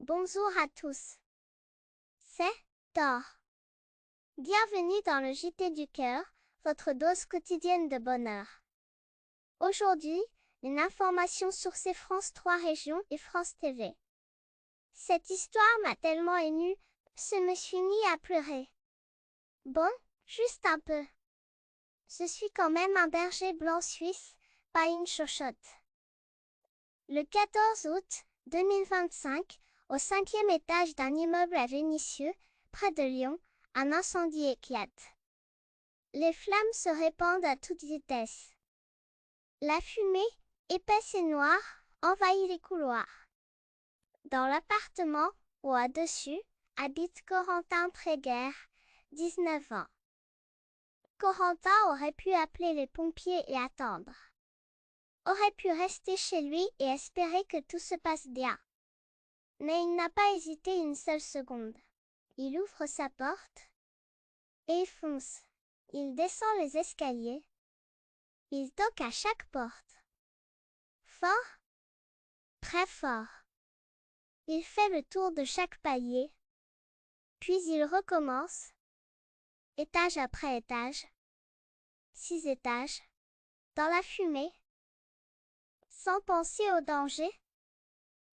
Bonjour à tous. C'est Thor. Bienvenue dans le JT du cœur, votre dose quotidienne de bonheur. Aujourd'hui, une information sur ces France 3 régions et France TV. Cette histoire m'a tellement émue, je me suis mis à pleurer. Bon, juste un peu. Je suis quand même un berger blanc suisse, pas une chochotte. Le 14 août 2025, au 5e étage d'un immeuble à Vénissieux, près de Lyon, un incendie éclate. Les flammes se répandent à toute vitesse. La fumée, épaisse et noire, envahit les couloirs. Dans l'appartement, ou au-dessus, habite Corentin Tréguer, 19 ans. Corentin aurait pu appeler les pompiers et attendre. Aurait pu rester chez lui et espérer que tout se passe bien. Mais il n'a pas hésité une seule seconde. Il ouvre sa porte et il fonce. Il descend les escaliers. Il toque à chaque porte. Fort, très fort. Il fait le tour de chaque palier. Puis il recommence, étage après étage. 6 étages, dans la fumée, sans penser au danger,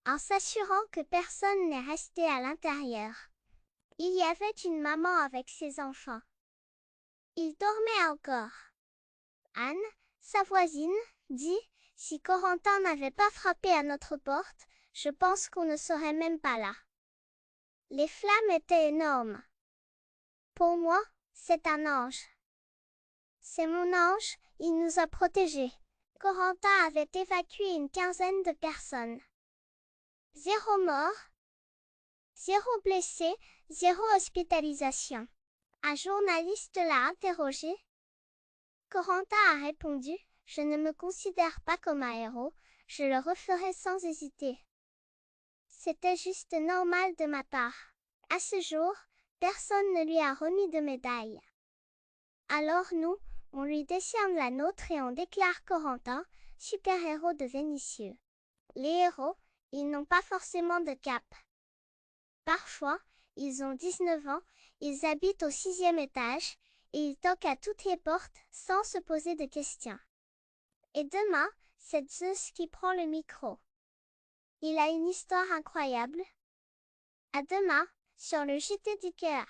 en s'assurant que personne n'est resté à l'intérieur. Il y avait une maman avec ses enfants. Il dormait encore. Anne, sa voisine, dit « Si Corentin n'avait pas frappé à notre porte, je pense qu'on ne serait même pas là. » Les flammes étaient énormes. Pour moi, c'est un ange. C'est mon ange, il nous a protégés. Corentin avait évacué une quinzaine de personnes. 0 mort, 0 blessé, 0 hospitalisation. Un journaliste l'a interrogé. Corentin a répondu « Je ne me considère pas comme un héros, je le referai sans hésiter. C'était juste normal de ma part. » À ce jour, personne ne lui a remis de médaille. Alors nous, on lui décerne la nôtre et on déclare Corentin super-héros de Vénissieux. Les héros, ils n'ont pas forcément de cape. Parfois, ils ont 19 ans, ils habitent au 6e étage, et ils toquent à toutes les portes sans se poser de questions. Et demain, c'est Zeus qui prend le micro. Il a une histoire incroyable. À demain, sur le JT du cœur.